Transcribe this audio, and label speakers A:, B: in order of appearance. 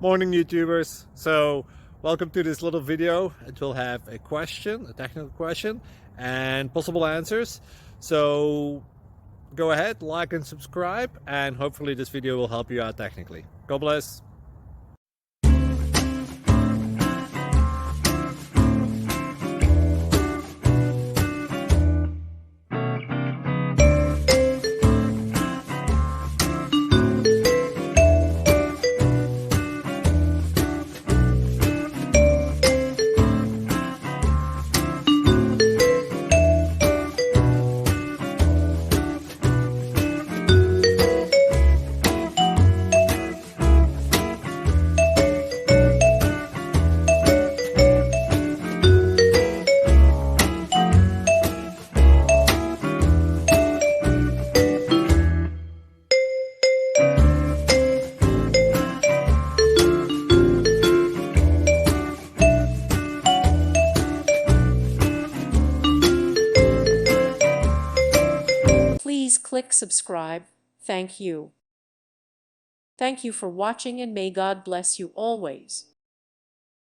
A: Morning YouTubers. So welcome to this little video. It will have a question, a technical question, and possible answers. So go ahead, like and subscribe, and hopefully this video will help you out technically. God bless.
B: Please click subscribe. Thank you. Thank you for watching, and may God bless you always.